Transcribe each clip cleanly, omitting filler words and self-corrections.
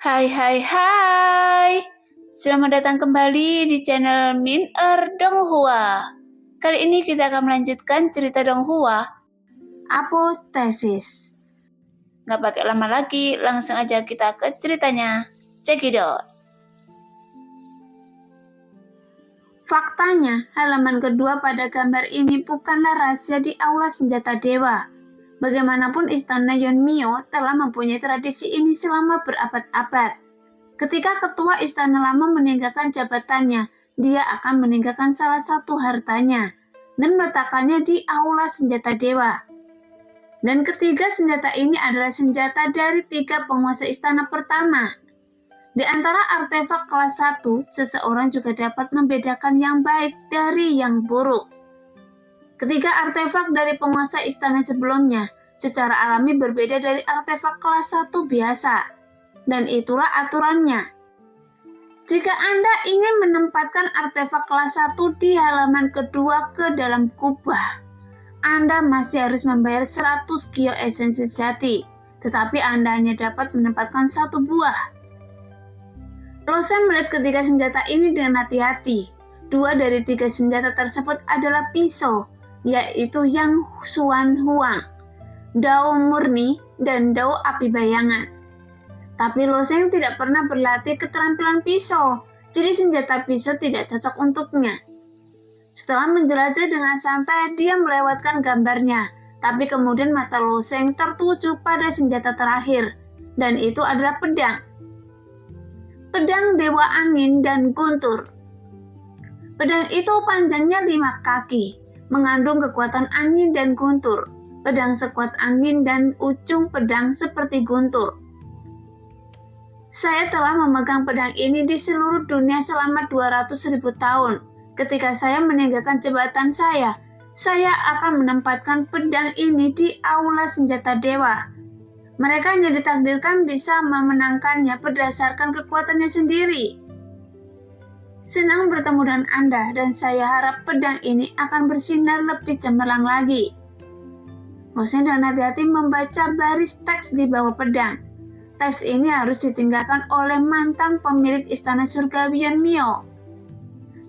Hai hai hai. Selamat datang kembali di channel Min Donghua. Kali ini kita akan melanjutkan cerita Donghua, Apoteosis. Gak pakai lama lagi, langsung aja kita ke ceritanya. Check it out. Faktanya, halaman kedua pada gambar ini bukanlah rahasia di Aula Senjata Dewa. Bagaimanapun istana Yeonmyo telah mempunyai tradisi ini selama berabad-abad. Ketika ketua istana lama meninggalkan jabatannya, dia akan meninggalkan salah satu hartanya dan meletakkannya di Aula Senjata Dewa. Dan ketiga senjata ini adalah senjata dari tiga penguasa istana pertama. Di antara artefak kelas 1, seseorang juga dapat membedakan yang baik dari yang buruk. Ketiga artefak dari penguasa istana sebelumnya secara alami berbeda dari artefak kelas 1 biasa. Dan itulah aturannya. Jika Anda ingin menempatkan artefak kelas 1 di halaman kedua ke dalam kubah, Anda masih harus membayar 100 kyo esensi jati, tetapi Anda hanya dapat menempatkan satu buah. Losen melihat ketiga senjata ini dengan hati-hati. Dua dari tiga senjata tersebut adalah pisau, yaitu Yang Xuan Huang, Dao Murni, dan Dao Api Bayangan. Tapi Loseng tidak pernah berlatih keterampilan pisau, jadi senjata pisau tidak cocok untuknya. Setelah menjelajah dengan santai, dia melewatkan gambarnya, tapi kemudian mata Loseng tertuju pada senjata terakhir, dan itu adalah pedang. Pedang Dewa Angin dan Guntur. Pedang itu panjangnya 5 kaki, mengandung kekuatan angin dan guntur. Pedang sekuat angin dan ujung pedang seperti guntur. Saya telah memegang pedang ini di seluruh dunia selama 200.000 tahun. Ketika saya meninggalkan jabatan saya akan menempatkan pedang ini di Aula Senjata Dewa. Mereka hanya ditakdirkan bisa memenangkannya berdasarkan kekuatannya sendiri. Senang bertemu dengan Anda dan saya harap pedang ini akan bersinar lebih cemerlang lagi. Losen dengan hati-hati membaca baris teks di bawah pedang. Teks ini harus ditinggalkan oleh mantan pemilik istana surgawi Yeonmyo.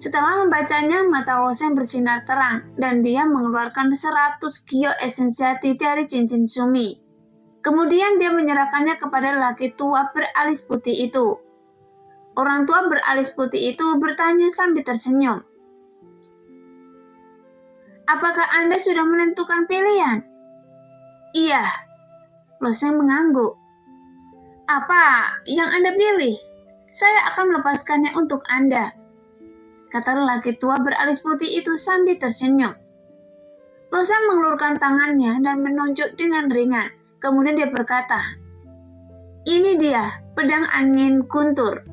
Setelah membacanya, mata Losen bersinar terang dan dia mengeluarkan 100 kyo esensi jati dari cincin sumi. Kemudian dia menyerahkannya kepada lelaki tua beralis putih itu. Orang tua beralis putih itu bertanya sambil tersenyum. Apakah Anda sudah menentukan pilihan? Iya, Losen mengangguk. Apa yang Anda pilih? Saya akan melepaskannya untuk Anda, kata lelaki tua beralis putih itu sambil tersenyum. Losen mengelurkan tangannya dan menunjuk dengan ringan. Kemudian dia berkata, ini dia, pedang angin guntur.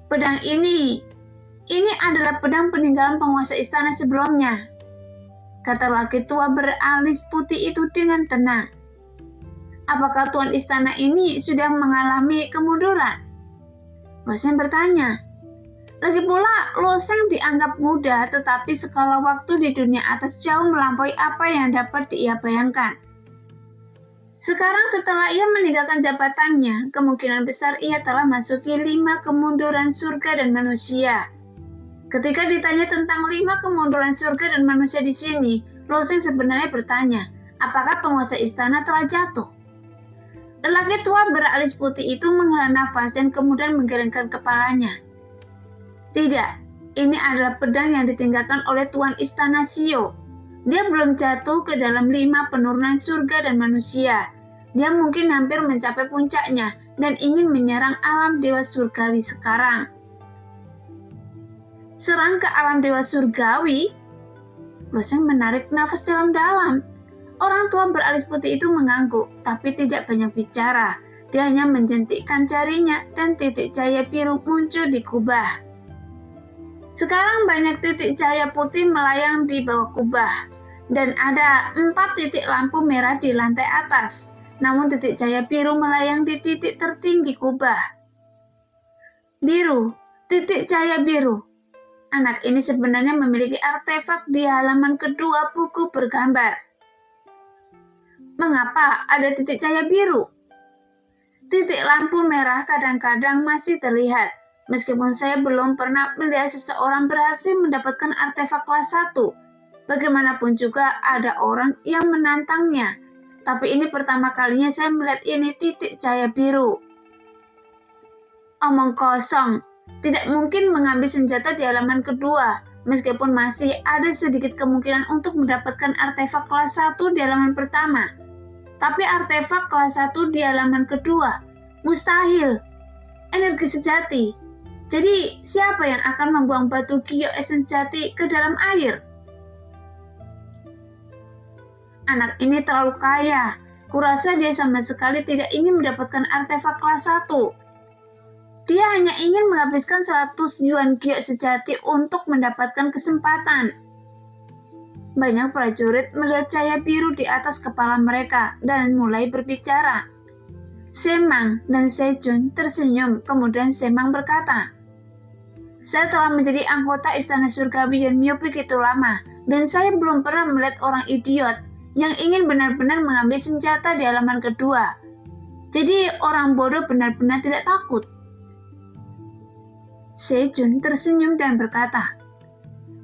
Pedang ini adalah pedang peninggalan penguasa istana sebelumnya, kata lelaki tua beralis putih itu dengan tenang. Apakah tuan istana ini sudah mengalami kemunduran? Losen bertanya. Lagi pula, Loseng dianggap muda, tetapi skala waktu di dunia atas jauh melampaui apa yang dapat ia bayangkan. Sekarang setelah ia meninggalkan jabatannya, kemungkinan besar ia telah masuki 5 kemunduran surga dan manusia. Ketika ditanya tentang 5 kemunduran surga dan manusia di sini, Loseng sebenarnya bertanya, apakah penguasa istana telah jatuh? Lelaki tua beralis putih itu menghela nafas dan kemudian menggelengkan kepalanya. Tidak, ini adalah pedang yang ditinggalkan oleh tuan istana Shio. Dia belum jatuh ke dalam 5 penurunan surga dan manusia. Dia mungkin hampir mencapai puncaknya dan ingin menyerang alam dewa surgawi sekarang. Serang ke alam dewa surgawi? Loseng menarik nafas dalam-dalam. Orang tua beralis putih itu mengangguk, tapi tidak banyak bicara. Dia hanya menjentikkan jarinya dan titik cahaya biru muncul di kubah. Sekarang banyak titik cahaya putih melayang di bawah kubah, dan ada 4 titik lampu merah di lantai atas. Namun titik cahaya biru melayang di titik tertinggi kubah. Biru, titik cahaya biru. Anak ini sebenarnya memiliki artefak di halaman kedua buku bergambar. Mengapa ada titik cahaya biru? Titik lampu merah kadang-kadang masih terlihat, meskipun saya belum pernah melihat seseorang berhasil mendapatkan artefak kelas 1. Bagaimanapun juga ada orang yang menantangnya. Tapi ini pertama kalinya saya melihat ini titik cahaya biru. Omong kosong. Tidak mungkin mengambil senjata di halaman kedua, meskipun masih ada sedikit kemungkinan untuk mendapatkan artefak kelas 1 di halaman pertama. Tapi artefak kelas 1 di halaman kedua, mustahil. Energi sejati. Jadi, siapa yang akan membuang batu gio esen sejati ke dalam air? Anak ini terlalu kaya. Kurasa dia sama sekali tidak ingin mendapatkan artefak kelas 1. Dia hanya ingin menghabiskan 100 yuan gio sejati untuk mendapatkan kesempatan. Banyak prajurit melihat cahaya biru di atas kepala mereka dan mulai berbicara. Semang dan Sejun tersenyum, kemudian Semang berkata, "Saya telah menjadi anggota Istana Surgawi Yeonmyo begitu lama, dan saya belum pernah melihat orang idiot yang ingin benar-benar mengambil senjata di halaman kedua. Jadi orang bodoh benar-benar tidak takut." Sejun tersenyum dan berkata,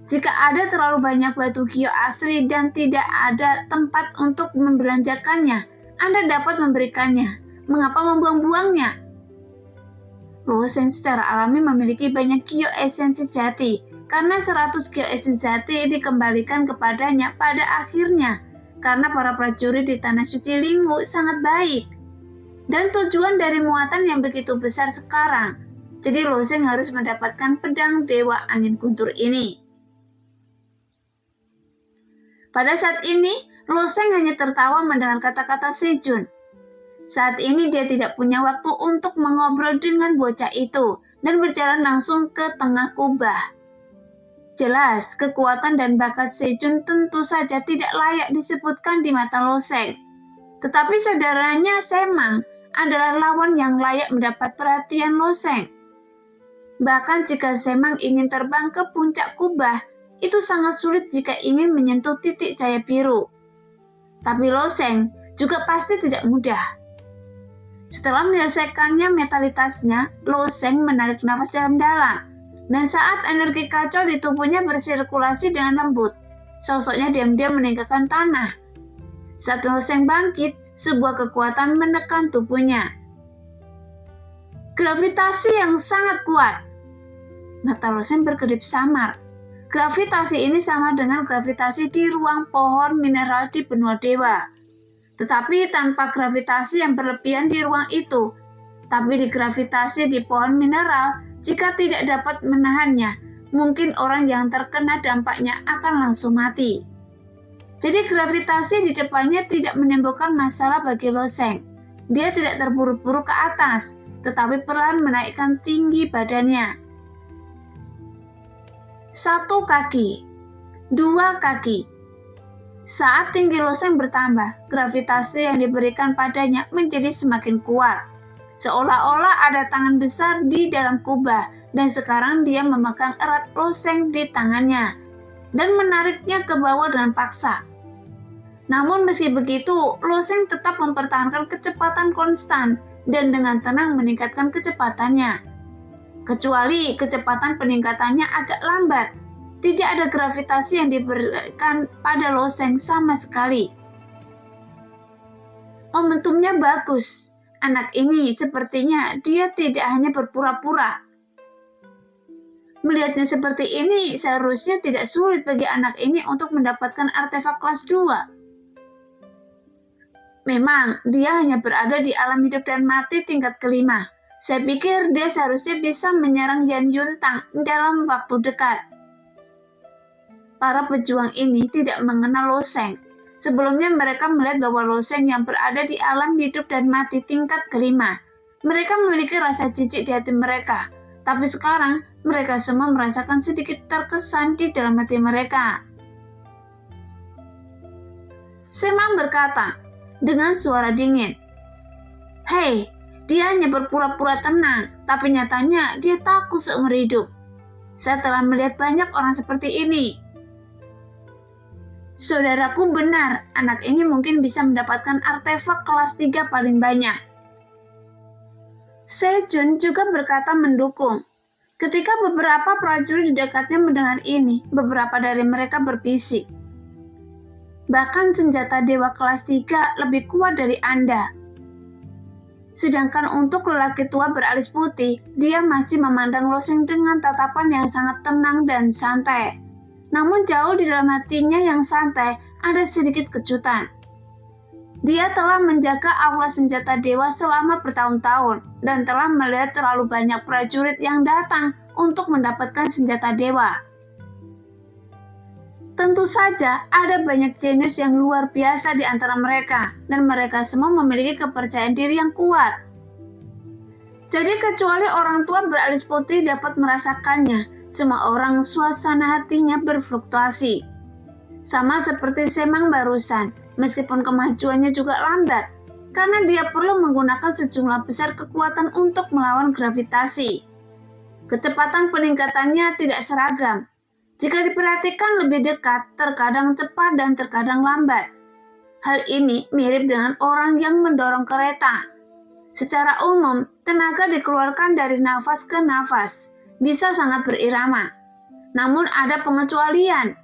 "Jika ada terlalu banyak batu gio asli dan tidak ada tempat untuk membelanjakannya, Anda dapat memberikannya. Mengapa membuang-buangnya?" Loseng secara alami memiliki banyak gio esen sejati, karena 100 gio esen sejati dikembalikan kepadanya pada akhirnya. Karena para prajurit di Tanah Suci Lingwu sangat baik. Dan tujuan dari muatan yang begitu besar sekarang. Jadi Loseng harus mendapatkan pedang Dewa Angin Guntur ini. Pada saat ini, Loseng hanya tertawa mendengar kata-kata Sejun. Saat ini dia tidak punya waktu untuk mengobrol dengan bocah itu dan berjalan langsung ke tengah kubah. Jelas, kekuatan dan bakat Sejun tentu saja tidak layak disebutkan di mata Loseng. Tetapi saudaranya Semang adalah lawan yang layak mendapat perhatian Loseng. Bahkan jika Semang ingin terbang ke puncak kubah, itu sangat sulit jika ingin menyentuh titik cahaya biru. Tapi Loseng juga pasti tidak mudah. Setelah menyelesaikannya metalitasnya, Loseng menarik nafas dalam-dalam. Dan saat energi kacau di tubuhnya bersirkulasi dengan lembut, sosoknya diam-diam meninggalkan tanah. Saat Loseng bangkit, sebuah kekuatan menekan tubuhnya. Gravitasi yang sangat kuat. Mata Loseng berkedip samar. Gravitasi ini sama dengan gravitasi di ruang pohon mineral di benua dewa. Tetapi tanpa gravitasi yang berlebihan di ruang itu. Tapi di gravitasi di pohon mineral, jika tidak dapat menahannya, mungkin orang yang terkena dampaknya akan langsung mati. Jadi gravitasi di depannya tidak menimbulkan masalah bagi Loseng. Dia tidak terburu-buru ke atas, tetapi perlahan menaikkan tinggi badannya. 1 kaki, 2 kaki. Saat tinggi Loseng bertambah, gravitasi yang diberikan padanya menjadi semakin kuat. Seolah-olah ada tangan besar di dalam kubah, dan sekarang dia memegang erat Loseng di tangannya dan menariknya ke bawah dengan paksa. Namun meski begitu, Loseng tetap mempertahankan kecepatan konstan dan dengan tenang meningkatkan kecepatannya. Kecuali kecepatan peningkatannya agak lambat, tidak ada gravitasi yang diberikan pada Loseng sama sekali. Momentumnya bagus. Anak ini sepertinya dia tidak hanya berpura-pura. Melihatnya seperti ini, seharusnya tidak sulit bagi anak ini untuk mendapatkan artefak kelas 2. Memang, dia hanya berada di alam hidup dan mati tingkat kelima. Saya pikir dia seharusnya bisa menyerang Yan Yuntang dalam waktu dekat. Para pejuang ini tidak mengenal Loseng. Sebelumnya mereka melihat bahwa Loseng yang berada di alam hidup dan mati tingkat kelima. Mereka memiliki rasa jijik di hati mereka, tapi sekarang mereka semua merasakan sedikit terkesan di dalam hati mereka. Semang berkata dengan suara dingin, "Hei, dia hanya berpura-pura tenang, tapi nyatanya dia takut seumur hidup. Saya telah melihat banyak orang seperti ini. Saudaraku benar, anak ini mungkin bisa mendapatkan artefak kelas 3 paling banyak." Sejun juga berkata mendukung. Ketika beberapa prajurit di dekatnya mendengar ini, beberapa dari mereka berbisik. Bahkan senjata dewa kelas 3 lebih kuat dari Anda. Sedangkan untuk lelaki tua beralis putih, dia masih memandang Lo Sheng dengan tatapan yang sangat tenang dan santai. Namun jauh di dalam hatinya yang santai, ada sedikit kejutan. Dia telah menjaga aula senjata dewa selama bertahun-tahun dan telah melihat terlalu banyak prajurit yang datang untuk mendapatkan senjata dewa. Tentu saja ada banyak jenius yang luar biasa di antara mereka dan mereka semua memiliki kepercayaan diri yang kuat. Jadi kecuali orang tua beralis putih dapat merasakannya, semua orang suasana hatinya berfluktuasi. Sama seperti Semang barusan, meskipun kemajuannya juga lambat, karena dia perlu menggunakan sejumlah besar kekuatan untuk melawan gravitasi. Kecepatan peningkatannya tidak seragam. Jika diperhatikan lebih dekat, terkadang cepat dan terkadang lambat. Hal ini mirip dengan orang yang mendorong kereta. Secara umum, tenaga dikeluarkan dari nafas ke nafas, bisa sangat berirama. Namun ada pengecualian.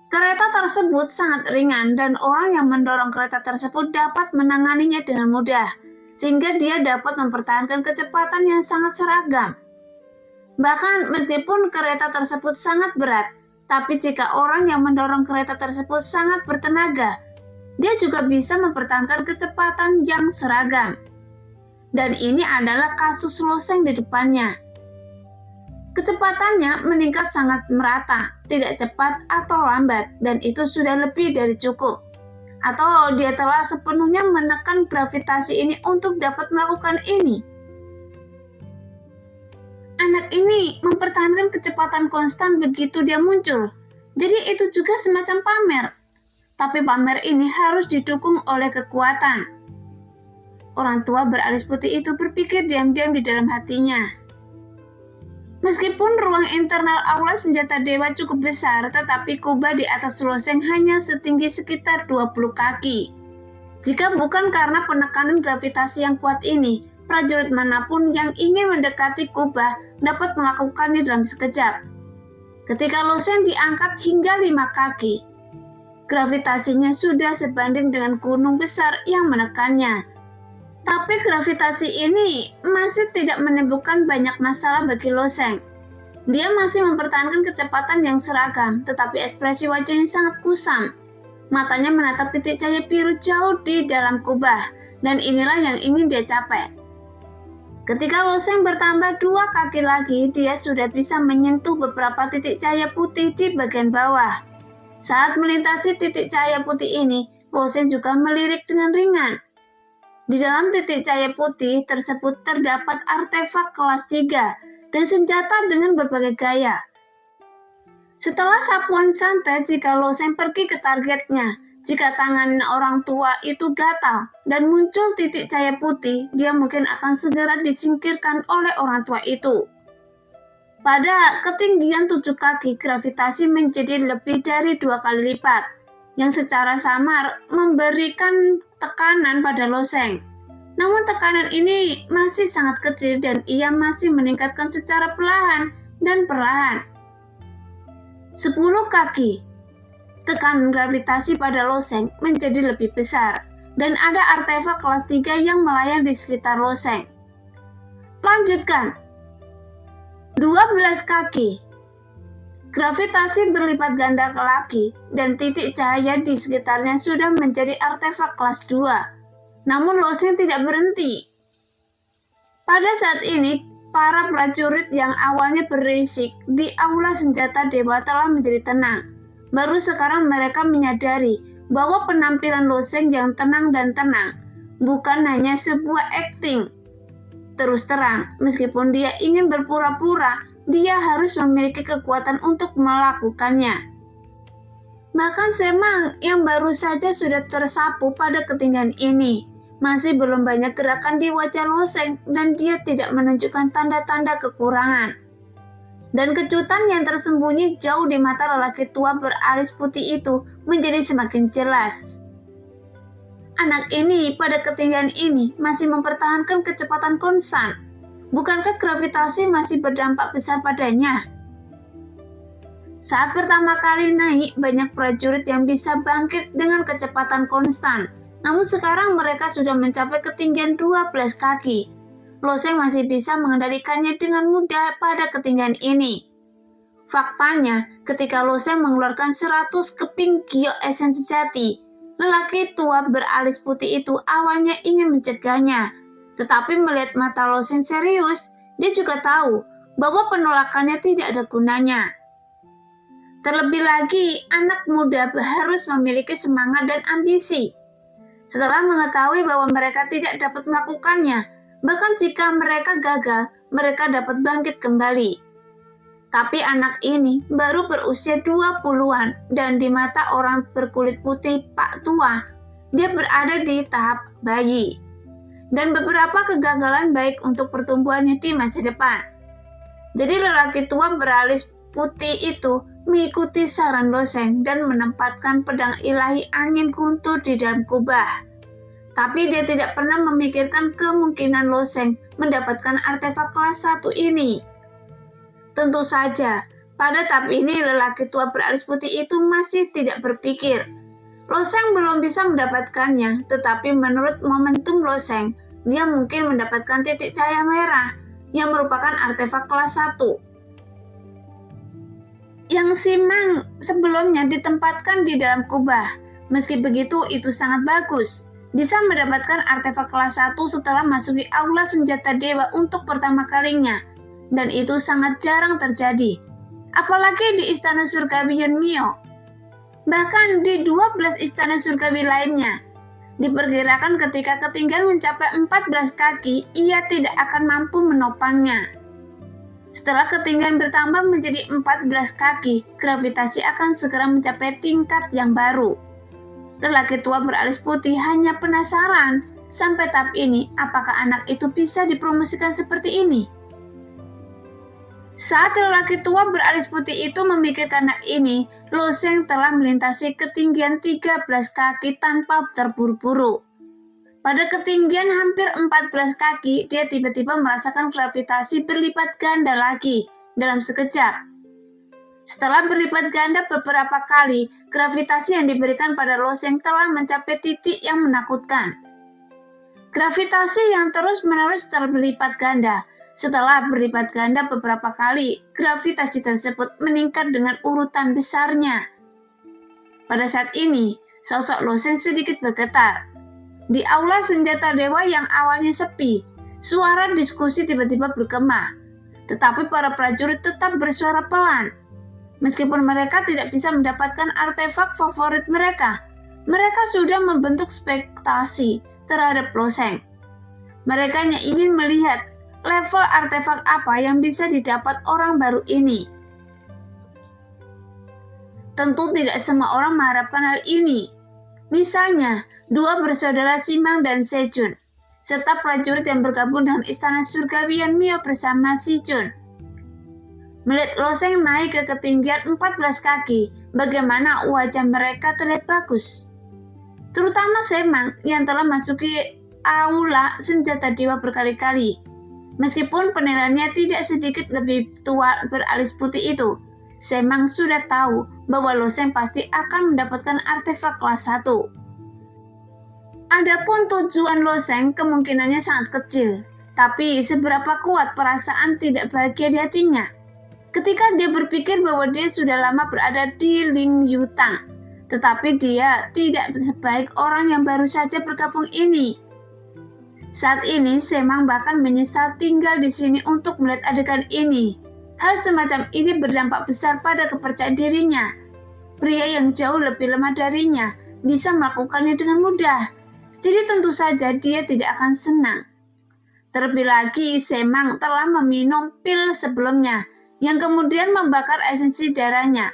Kereta tersebut sangat ringan dan orang yang mendorong kereta tersebut dapat menanganinya dengan mudah, sehingga dia dapat mempertahankan kecepatan yang sangat seragam. Bahkan meskipun kereta tersebut sangat berat, tapi jika orang yang mendorong kereta tersebut sangat bertenaga, dia juga bisa mempertahankan kecepatan yang seragam. Dan ini adalah kasus Lo Sheng di depannya. Kecepatannya meningkat sangat merata, tidak cepat atau lambat, dan itu sudah lebih dari cukup. Atau dia telah sepenuhnya menekan gravitasi ini untuk dapat melakukan ini. Anak ini mempertahankan kecepatan konstan begitu dia muncul. Jadi itu juga semacam pamer. Tapi pamer ini harus didukung oleh kekuatan. Orang tua beralis putih itu berpikir diam-diam di dalam hatinya. Meskipun ruang internal aula senjata dewa cukup besar, tetapi kubah di atas Lo Sheng hanya setinggi sekitar 20 kaki. Jika bukan karena penekanan gravitasi yang kuat ini, prajurit manapun yang ingin mendekati kubah dapat melakukannya dalam sekejap. Ketika Lo Sheng diangkat hingga 5 kaki, gravitasinya sudah sebanding dengan gunung besar yang menekannya. Tapi gravitasi ini masih tidak menimbulkan banyak masalah bagi Lo Sheng. Dia masih mempertahankan kecepatan yang seragam, tetapi ekspresi wajahnya sangat kusam. Matanya menatap titik cahaya biru jauh di dalam kubah, dan inilah yang ingin dia capai. Ketika Lo Sheng bertambah 2 kaki lagi, dia sudah bisa menyentuh beberapa titik cahaya putih di bagian bawah. Saat melintasi titik cahaya putih ini, Lo Sheng juga melirik dengan ringan. Di dalam titik cahaya putih tersebut terdapat artefak kelas 3 dan senjata dengan berbagai gaya. Setelah sapuan santai, jika Lo Sheng pergi ke targetnya, jika tangan orang tua itu gatal dan muncul titik cahaya putih, dia mungkin akan segera disingkirkan oleh orang tua itu. Pada ketinggian 7 kaki, gravitasi menjadi lebih dari 2 kali lipat, yang secara samar memberikan tekanan pada Lo Sheng. Namun tekanan ini masih sangat kecil dan ia masih meningkatkan secara perlahan dan perlahan. 10 kaki. Tekanan gravitasi pada Lo Sheng menjadi lebih besar dan ada artefak kelas 3 yang melayang di sekitar Lo Sheng. Lanjutkan. 12 kaki. Gravitasi berlipat ganda ke lagi dan titik cahaya di sekitarnya sudah menjadi artefak kelas 2. Namun Lo Sheng tidak berhenti. Pada saat ini, para prajurit yang awalnya berisik di aula senjata dewa telah menjadi tenang. Baru sekarang mereka menyadari bahwa penampilan Lo Sheng yang tenang dan tenang bukan hanya sebuah akting. Terus terang, meskipun dia ingin berpura-pura, dia harus memiliki kekuatan untuk melakukannya. Bahkan Semang yang baru saja sudah tersapu pada ketinggian ini, masih belum banyak gerakan di wajah Lo Sheng dan dia tidak menunjukkan tanda-tanda kekurangan. Dan kejutan yang tersembunyi jauh di mata lelaki tua beralis putih itu menjadi semakin jelas. Anak ini pada ketinggian ini masih mempertahankan kecepatan konstan. Bukankah gravitasi masih berdampak besar padanya? Saat pertama kali naik, banyak prajurit yang bisa bangkit dengan kecepatan konstan. Namun sekarang mereka sudah mencapai ketinggian 12 kaki. Loseng masih bisa mengendalikannya dengan mudah pada ketinggian ini. Faktanya, ketika Loseng mengeluarkan 100 keping gio esensi jati, lelaki tua beralis putih itu awalnya ingin mencegahnya. Tetapi melihat mata Loseng serius, dia juga tahu bahwa penolakannya tidak ada gunanya. Terlebih lagi, anak muda harus memiliki semangat dan ambisi. Setelah mengetahui bahwa mereka tidak dapat melakukannya, bahkan jika mereka gagal, mereka dapat bangkit kembali. Tapi anak ini baru berusia 20-an dan di mata orang berkulit putih Pak Tua, dia berada di tahap bayi. Dan beberapa kegagalan baik untuk pertumbuhannya di masa depan. Jadi lelaki tua beralis putih itu mengikuti saran Loseng dan menempatkan pedang ilahi angin guntur di dalam kubah. Tapi dia tidak pernah memikirkan kemungkinan Loseng mendapatkan artefak kelas 1 ini. Tentu saja, pada tahap ini lelaki tua beralis putih itu masih tidak berpikir. Loseng belum bisa mendapatkannya, tetapi menurut momentum Loseng, dia mungkin mendapatkan titik cahaya merah yang merupakan artefak kelas 1. Yang Simang sebelumnya ditempatkan di dalam kubah. Meski begitu, itu sangat bagus. Bisa mendapatkan artefak kelas 1 setelah masuki aula senjata dewa untuk pertama kalinya. Dan itu sangat jarang terjadi. Apalagi di istana surgawi Yunmyo. Bahkan di 12 istana surgawi lainnya. Diperkirakan ketika ketinggian mencapai 14 kaki, ia tidak akan mampu menopangnya. Setelah ketinggian bertambah menjadi 14 kaki, gravitasi akan segera mencapai tingkat yang baru. Lelaki tua beralis putih hanya penasaran, sampai tahap ini apakah anak itu bisa dipromosikan seperti ini? Saat lelaki tua beralis putih itu memikirkan hal ini, Loseng telah melintasi ketinggian 13 kaki tanpa terburu-buru. Pada ketinggian hampir 14 kaki, dia tiba-tiba merasakan gravitasi berlipat ganda lagi dalam sekejap. Setelah berlipat ganda beberapa kali, gravitasi yang diberikan pada Loseng telah mencapai titik yang menakutkan. Gravitasi yang terus-menerus berlipat ganda. Setelah berlipat ganda beberapa kali, gravitasi tersebut meningkat dengan urutan besarnya. Pada saat ini, sosok Loseng sedikit bergetar. Di aula senjata dewa yang awalnya sepi, suara diskusi tiba-tiba bergema. Tetapi para prajurit tetap bersuara pelan. Meskipun mereka tidak bisa mendapatkan artefak favorit mereka, mereka sudah membentuk ekspektasi terhadap Loseng. Mereka hanya ingin melihat level artefak apa yang bisa didapat orang baru ini. Tentu tidak semua orang mengharapkan hal ini. Misalnya, dua bersaudara Simang dan Sejun, serta prajurit yang bergabung dengan istana surgawi Yunmyo bersama Sijun. Melihat Loseng naik ke ketinggian 14 kaki, bagaimana wajah mereka terlihat bagus. Terutama Semang yang telah masuki aula senjata dewa berkali-kali. Meskipun penilaiannya tidak sedikit lebih tua beralis putih itu, Semang sudah tahu bahwa Loseng pasti akan mendapatkan artefak kelas 1. Adapun tujuan Loseng kemungkinannya sangat kecil, tapi seberapa kuat perasaan tidak bahagia di hatinya. Ketika dia berpikir bahwa dia sudah lama berada di Ling Yutang, tetapi dia tidak sebaik orang yang baru saja bergabung ini. Saat ini, Semang bahkan menyesal tinggal di sini untuk melihat adegan ini. Hal semacam ini berdampak besar pada kepercayaan dirinya. Pria yang jauh lebih lemah darinya bisa melakukannya dengan mudah. Jadi tentu saja dia tidak akan senang. Terlebih lagi, Semang telah meminum pil sebelumnya, yang kemudian membakar esensi darahnya.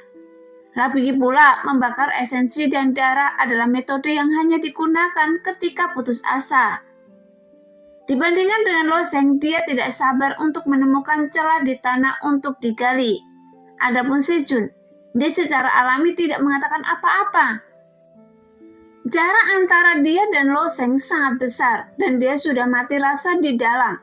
Lagi pula, membakar esensi dan darah adalah metode yang hanya digunakan ketika putus asa. Dibandingkan dengan Loseng, dia tidak sabar untuk menemukan celah di tanah untuk digali. Adapun Sejun, dia secara alami tidak mengatakan apa-apa. Jarak antara dia dan Loseng sangat besar dan dia sudah mati rasa di dalam.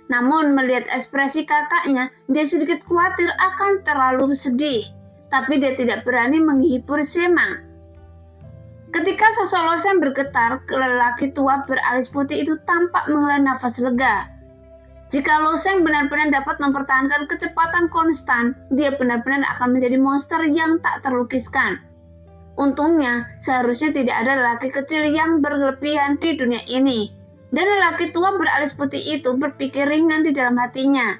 Namun melihat ekspresi kakaknya, dia sedikit khawatir akan terlalu sedih. Tapi dia tidak berani menghibur Semang. Ketika sosok Loseng bergetar, lelaki tua beralis putih itu tampak menghela nafas lega. Jika Loseng benar-benar dapat mempertahankan kecepatan konstan, dia benar-benar akan menjadi monster yang tak terlukiskan. Untungnya, seharusnya tidak ada lelaki kecil yang berlebihan di dunia ini. Dan lelaki tua beralis putih itu berpikir ringan di dalam hatinya.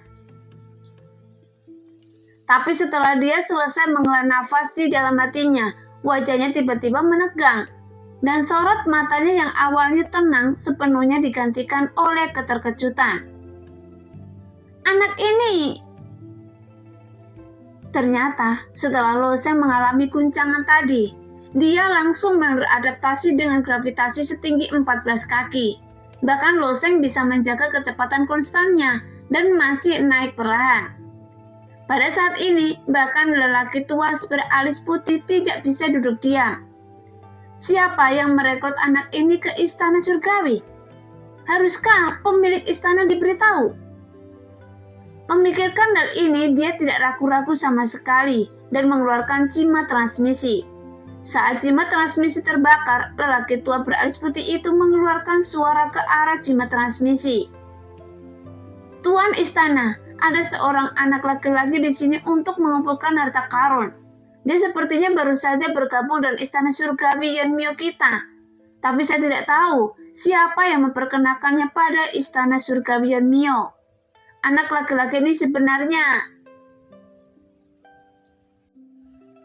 Tapi setelah dia selesai menghela nafas di dalam hatinya, wajahnya tiba-tiba menegang. Dan sorot matanya yang awalnya tenang sepenuhnya digantikan oleh keterkejutan. Anak ini... Ternyata setelah Loseng mengalami guncangan tadi, dia langsung beradaptasi dengan gravitasi setinggi 14 kaki. Bahkan Loseng bisa menjaga kecepatan konstannya dan masih naik perlahan. Pada saat ini, bahkan lelaki tua beralis putih tidak bisa duduk diam. Siapa yang merekrut anak ini ke istana surgawi? Haruskah pemilik istana diberitahu? Memikirkan hal ini, dia tidak ragu-ragu sama sekali dan mengeluarkan jimat transmisi. Saat jimat transmisi terbakar, lelaki tua beralis putih itu mengeluarkan suara ke arah jimat transmisi. Tuan istana, ada seorang anak laki-laki di sini untuk mengumpulkan harta karun. Dia sepertinya baru saja bergabung dengan istana surgawi Yeonmyo kita. Tapi saya tidak tahu siapa yang memperkenalkannya pada istana surgawi Yeonmyo. Anak laki-laki ini sebenarnya...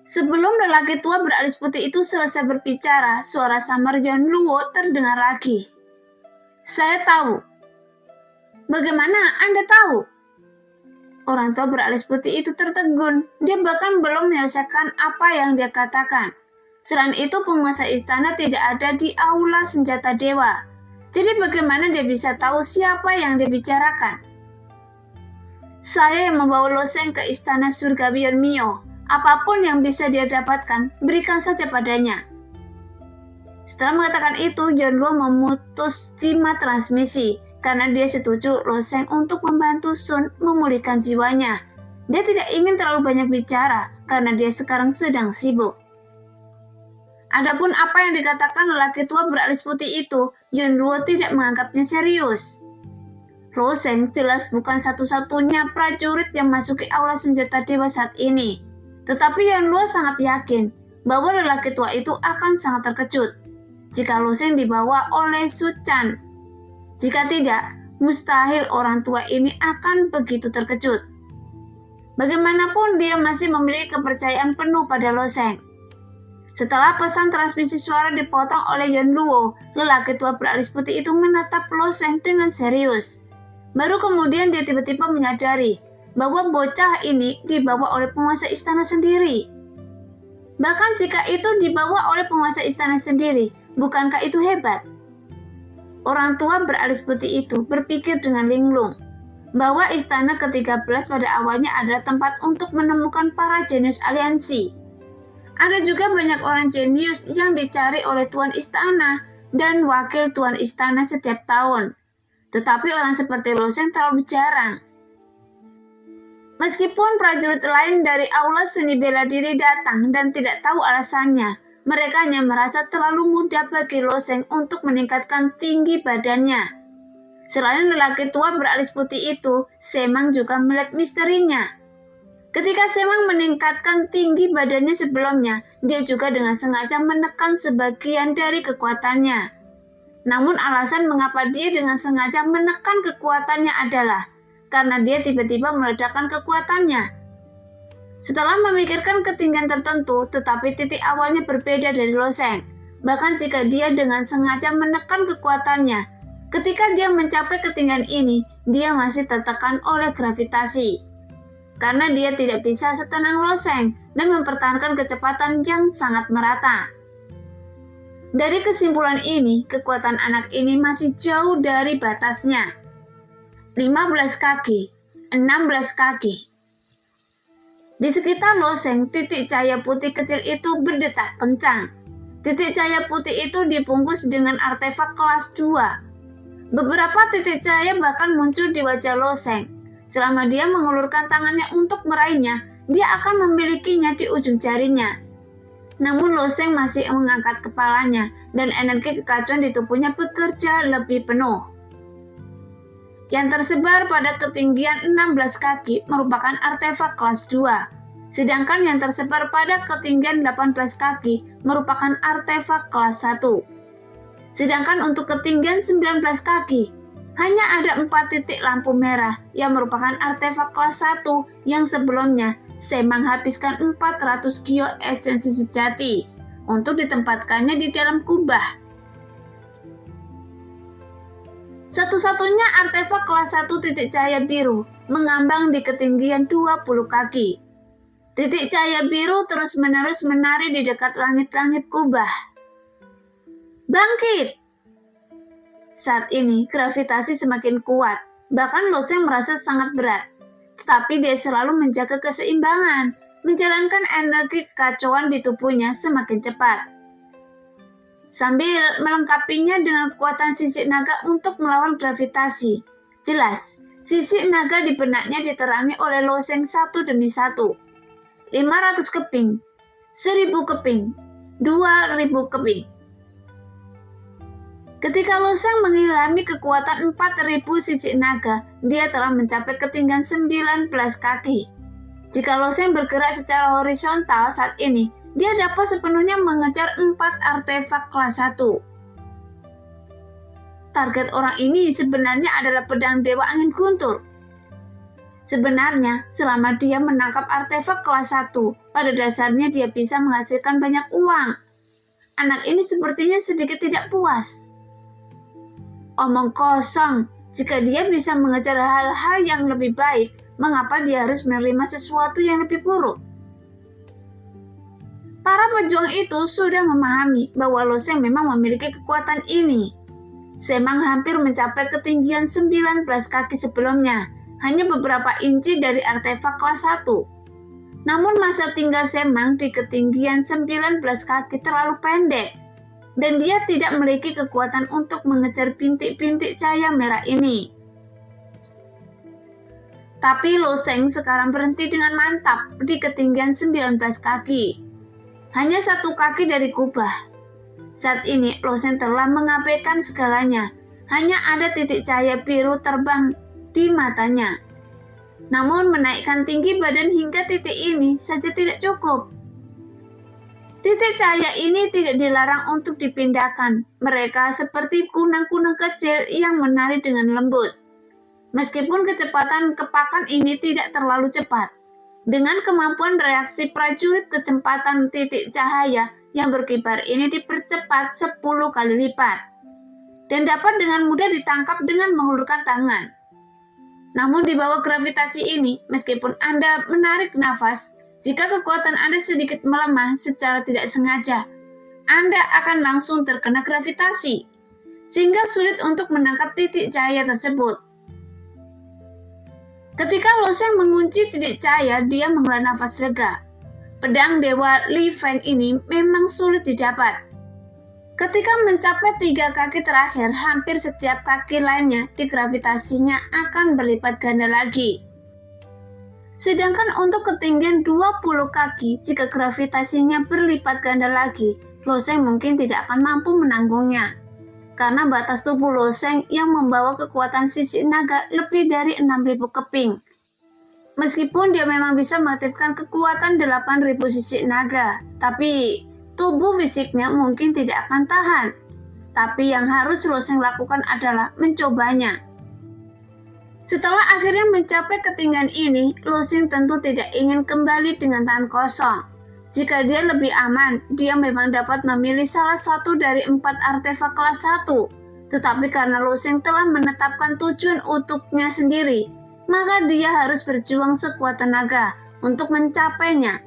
Sebelum lelaki tua beralis putih itu selesai berbicara, suara samar Yeonluo terdengar lagi. Saya tahu. Bagaimana Anda tahu? Orang tua beralis putih itu tertegun. Dia bahkan belum menyelesaikan apa yang dia katakan. Selain itu, penguasa istana tidak ada di aula senjata dewa. Jadi bagaimana dia bisa tahu siapa yang dia bicarakan? Saya yang membawa Loseng ke istana surgawi Yeonmyo. Apapun yang bisa dia dapatkan, berikan saja padanya. Setelah mengatakan itu, Yeonluo memutus jimat transmisi karena dia setuju Loseng untuk membantu Sun memulihkan jiwanya. Dia tidak ingin terlalu banyak bicara karena dia sekarang sedang sibuk. Adapun apa yang dikatakan lelaki tua beralis putih itu, Yeonluo tidak menganggapnya serius. Loseng jelas bukan satu-satunya prajurit yang masuki aula senjata dewa saat ini. Tetapi Yeonluo sangat yakin bahwa lelaki tua itu akan sangat terkejut jika Loseng dibawa oleh Su Chan. Jika tidak, mustahil orang tua ini akan begitu terkejut. Bagaimanapun dia masih memiliki kepercayaan penuh pada Loseng. Setelah pesan transmisi suara dipotong oleh Yeonluo, lelaki tua beralis putih itu menatap Loseng dengan serius. Baru kemudian dia tiba-tiba menyadari bahwa bocah ini dibawa oleh penguasa istana sendiri. Bahkan jika itu dibawa oleh penguasa istana sendiri, bukankah itu hebat? Orang tua beralis putih itu berpikir dengan linglung bahwa istana ke-13 pada awalnya adalah tempat untuk menemukan para jenius aliansi. Ada juga banyak orang jenius yang dicari oleh tuan istana dan wakil tuan istana setiap tahun. Tetapi orang seperti Loseng terlalu jarang. Meskipun prajurit lain dari aula seni bela diri datang dan tidak tahu alasannya, mereka hanya merasa terlalu mudah bagi Loseng untuk meningkatkan tinggi badannya. Selain lelaki tua beralis putih itu, Semang juga melihat misterinya. Ketika Semang meningkatkan tinggi badannya sebelumnya, dia juga dengan sengaja menekan sebagian dari kekuatannya. Namun alasan mengapa dia dengan sengaja menekan kekuatannya adalah karena dia tiba-tiba meledakkan kekuatannya. Setelah memikirkan ketinggian tertentu, tetapi titik awalnya berbeda dari Loseng. Bahkan jika dia dengan sengaja menekan kekuatannya, ketika dia mencapai ketinggian ini, dia masih tertekan oleh gravitasi. Karena dia tidak bisa setenang Loseng dan mempertahankan kecepatan yang sangat merata. Dari kesimpulan ini, kekuatan anak ini masih jauh dari batasnya. 15 kaki, 16 kaki. Di sekitar Loseng, titik cahaya putih kecil itu berdetak kencang. Titik cahaya putih itu dibungkus dengan artefak kelas 2. Beberapa titik cahaya bahkan muncul di wajah Lo Sheng. Selama dia mengulurkan tangannya untuk meraihnya, dia akan memilikinya di ujung jarinya. Namun Lo Sheng masih mengangkat kepalanya, dan energi kekacauan di tubuhnya bekerja lebih penuh. Yang tersebar pada ketinggian 16 kaki merupakan artefak kelas 2. Sedangkan yang tersebar pada ketinggian 18 kaki merupakan artefak kelas 1. Sedangkan untuk ketinggian 19 kaki, hanya ada 4 titik lampu merah yang merupakan artefak kelas 1 yang sebelumnya saya menghabiskan 400 kio esensi sejati untuk ditempatkannya di dalam kubah. Satu-satunya artefak kelas 1 titik cahaya biru mengambang di ketinggian 20 kaki. Titik cahaya biru terus-menerus menari di dekat langit-langit kubah. Bangkit! Saat ini gravitasi semakin kuat, bahkan Lo Sheng merasa sangat berat. Tetapi dia selalu menjaga keseimbangan, menjalankan energi kekacauan di tubuhnya semakin cepat. Sambil melengkapinya dengan kekuatan sisik naga untuk melawan gravitasi. Jelas, sisik naga di benaknya diterangi oleh Lo Sheng satu demi satu. 500 keping, 1000 keping, 2000 keping. Ketika Lo Sheng mengilhami kekuatan 4000 sisik naga, dia telah mencapai ketinggian 19 kaki. Jika Lo Sheng bergerak secara horizontal saat ini, dia dapat sepenuhnya mengejar 4 artefak kelas 1. Target orang ini sebenarnya adalah pedang Dewa Angin Guntur. Sebenarnya, selama dia menangkap artefak kelas 1, pada dasarnya dia bisa menghasilkan banyak uang. Anak ini sepertinya sedikit tidak puas. Omong kosong, jika dia bisa mengejar hal-hal yang lebih baik, mengapa dia harus menerima sesuatu yang lebih buruk? Para pejuang itu sudah memahami bahwa Lo Sheng memang memiliki kekuatan ini. Semang hampir mencapai ketinggian 19 kaki sebelumnya, hanya beberapa inci dari artefak kelas 1. Namun masa tinggal Semang di ketinggian 19 kaki terlalu pendek, dan dia tidak memiliki kekuatan untuk mengejar bintik-bintik cahaya merah ini. Tapi Lo Sheng sekarang berhenti dengan mantap di ketinggian 19 kaki. Hanya 1 kaki dari kubah. Saat ini Lo Sheng telah mengabaikan segalanya. Hanya ada titik cahaya biru terbang di matanya. Namun menaikkan tinggi badan hingga titik ini saja tidak cukup. Titik cahaya ini tidak dilarang untuk dipindahkan. Mereka seperti kunang-kunang kecil yang menari dengan lembut. Meskipun kecepatan kepakan ini tidak terlalu cepat, dengan kemampuan reaksi prajurit kecepatan titik cahaya yang berkibar ini dipercepat 10 kali lipat, dan dapat dengan mudah ditangkap dengan mengulurkan tangan. Namun di bawah gravitasi ini, meskipun Anda menarik nafas, jika kekuatan Anda sedikit melemah secara tidak sengaja, Anda akan langsung terkena gravitasi, sehingga sulit untuk menangkap titik cahaya tersebut. Ketika Lo Sheng mengunci titik cahaya, dia menghela nafas lega. Pedang Dewa Li Feng ini memang sulit didapat. Ketika mencapai 3 kaki terakhir, hampir setiap kaki lainnya gravitasinya akan berlipat ganda lagi. Sedangkan untuk ketinggian 20 kaki, jika gravitasinya berlipat ganda lagi, Lo Sheng mungkin tidak akan mampu menanggungnya. Karena batas tubuh Lo Sheng yang membawa kekuatan sisik naga lebih dari 6000 keping. Meskipun dia memang bisa mengaktifkan kekuatan 8000 sisik naga, tapi tubuh fisiknya mungkin tidak akan tahan. Tapi yang harus Lo Sheng lakukan adalah mencobanya. Setelah akhirnya mencapai ketinggian ini, Lo Sheng tentu tidak ingin kembali dengan tangan kosong. Jika dia lebih aman, dia memang dapat memilih salah satu dari 4 artefak kelas 1. Tetapi karena Lo Sheng telah menetapkan tujuan untuknya sendiri, maka dia harus berjuang sekuat tenaga untuk mencapainya.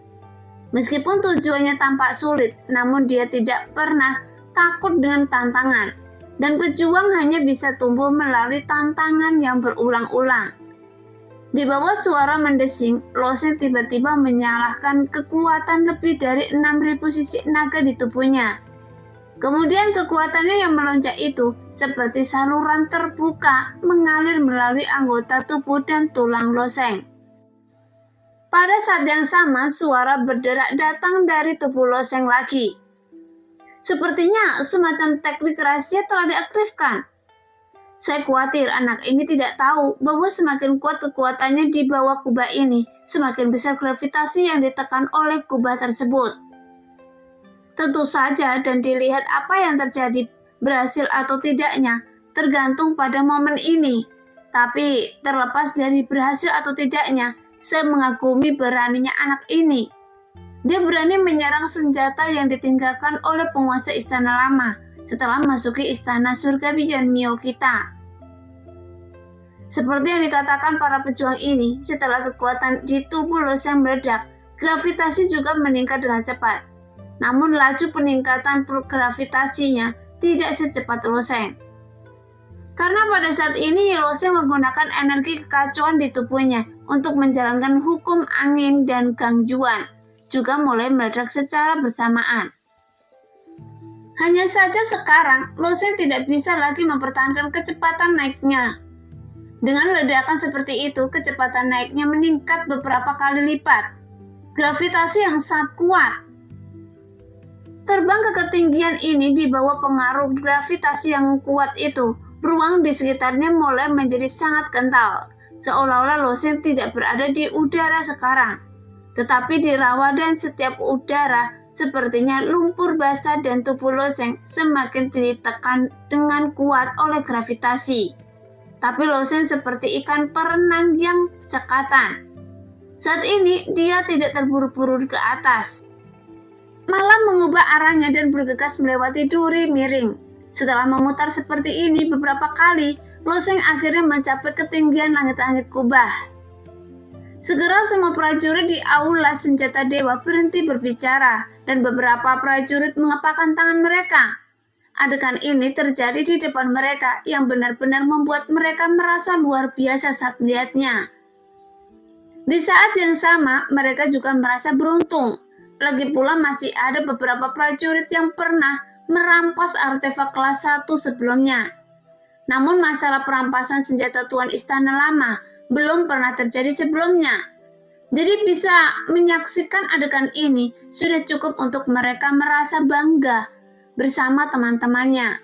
Meskipun tujuannya tampak sulit, namun dia tidak pernah takut dengan tantangan. Dan pejuang hanya bisa tumbuh melalui tantangan yang berulang-ulang. Di bawah suara mendesing, Lo Sheng tiba-tiba menyalahkan kekuatan lebih dari 6000 sisik naga di tubuhnya. Kemudian kekuatannya yang melonjak itu seperti saluran terbuka mengalir melalui anggota tubuh dan tulang Loseng. Pada saat yang sama, suara berderak datang dari tubuh Loseng lagi. Sepertinya semacam teknik rahasia telah diaktifkan. Saya khawatir anak ini tidak tahu bahwa semakin kuat kekuatannya di bawah kubah ini, semakin besar gravitasi yang ditekan oleh kubah tersebut. Tentu saja dan dilihat apa yang terjadi, berhasil atau tidaknya, tergantung pada momen ini. Tapi terlepas dari berhasil atau tidaknya, saya mengagumi beraninya anak ini. Dia berani menyerang senjata yang ditinggalkan oleh penguasa istana lama setelah masuki istana surgawi Yeonmyo kita. Seperti yang dikatakan para pejuang ini, setelah kekuatan di tubuh Loseng meledak, gravitasi juga meningkat dengan cepat. Namun laju peningkatan gravitasinya tidak secepat Loseng. Karena pada saat ini Loseng menggunakan energi kekacauan di tubuhnya untuk menjalankan hukum angin dan gangjuan, juga mulai meledak secara bersamaan. Hanya saja sekarang Loseng tidak bisa lagi mempertahankan kecepatan naiknya. Dengan ledakan seperti itu, kecepatan naiknya meningkat beberapa kali lipat. Gravitasi yang sangat kuat. Terbang ke ketinggian ini di bawah pengaruh gravitasi yang kuat itu, ruang di sekitarnya mulai menjadi sangat kental, seolah-olah Loseng tidak berada di udara sekarang, tetapi di rawa dan setiap udara sepertinya lumpur basah dan tubuh Loseng semakin ditekan dengan kuat oleh gravitasi. Tapi Loseng seperti ikan perenang yang cekatan. Saat ini dia tidak terburu-buru ke atas, malah mengubah arahnya dan bergegas melewati duri miring. Setelah memutar seperti ini beberapa kali, Loseng akhirnya mencapai ketinggian langit-langit kubah. Segera semua prajurit di aula senjata dewa berhenti berbicara dan beberapa prajurit mengepakkan tangan mereka. Adegan ini terjadi di depan mereka yang benar-benar membuat mereka merasa luar biasa saat melihatnya. Di saat yang sama, mereka juga merasa beruntung. Lagi pula masih ada beberapa prajurit yang pernah merampas artefak kelas 1 sebelumnya. Namun masalah perampasan senjata Tuan Istana Lama belum pernah terjadi sebelumnya. Jadi bisa menyaksikan adegan ini sudah cukup untuk mereka merasa bangga bersama teman-temannya.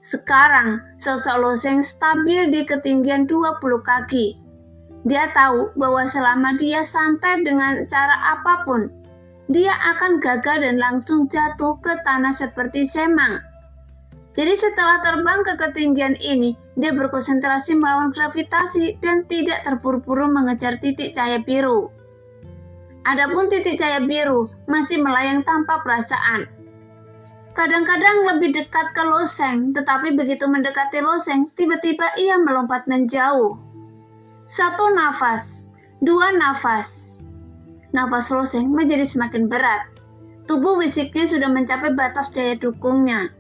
Sekarang, sosok Loseng stabil di ketinggian 20 kaki. Dia tahu bahwa selama dia santai dengan cara apapun, dia akan gagal dan langsung jatuh ke tanah seperti semang. Jadi setelah terbang ke ketinggian ini, dia berkonsentrasi melawan gravitasi dan tidak terburu-buru mengejar titik cahaya biru. Adapun titik cahaya biru masih melayang tanpa perasaan. Kadang-kadang lebih dekat ke Loseng, tetapi begitu mendekati Loseng, tiba-tiba ia melompat menjauh. 1 nafas, 2 nafas. Nafas Loseng menjadi semakin berat. Tubuh fisiknya sudah mencapai batas daya dukungnya.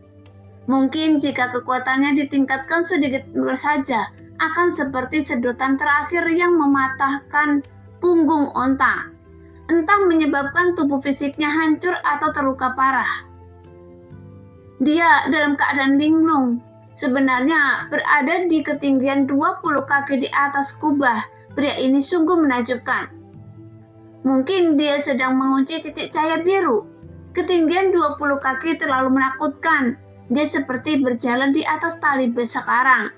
Mungkin jika kekuatannya ditingkatkan sedikit saja, akan seperti sedotan terakhir yang mematahkan punggung onta. Entah menyebabkan tubuh fisiknya hancur atau terluka parah. Dia dalam keadaan linglung. Sebenarnya berada di ketinggian 20 kaki di atas kubah. Pria ini sungguh menakjubkan. Mungkin dia sedang mengunci titik cahaya biru. Ketinggian 20 kaki terlalu menakutkan. Dia seperti berjalan di atas tali bes sekarang.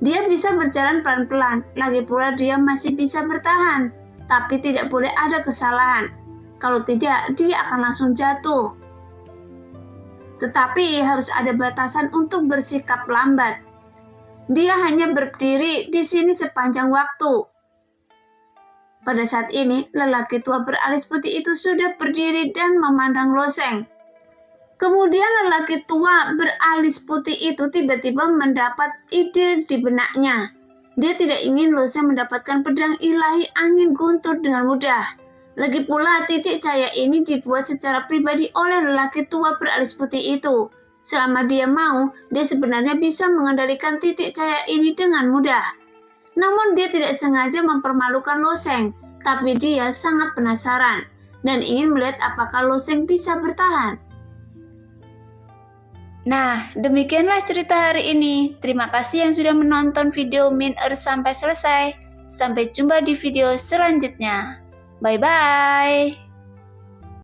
Dia bisa berjalan pelan-pelan, lagi pula dia masih bisa bertahan. Tapi tidak boleh ada kesalahan. Kalau tidak, dia akan langsung jatuh. Tetapi harus ada batasan untuk bersikap lambat. Dia hanya berdiri di sini sepanjang waktu. Pada saat ini, lelaki tua beralis putih itu sudah berdiri dan memandang Loseng. Kemudian lelaki tua beralis putih itu tiba-tiba mendapat ide di benaknya. Dia tidak ingin Loseng mendapatkan pedang ilahi angin guntur dengan mudah. Lagi pula titik cahaya ini dibuat secara pribadi oleh lelaki tua beralis putih itu. Selama dia mau, dia sebenarnya bisa mengendalikan titik cahaya ini dengan mudah. Namun dia tidak sengaja mempermalukan Loseng, tapi dia sangat penasaran dan ingin melihat apakah Loseng bisa bertahan. Nah, demikianlah cerita hari ini. Terima kasih yang sudah menonton video Min Earth sampai selesai. Sampai jumpa di video selanjutnya. Bye-bye.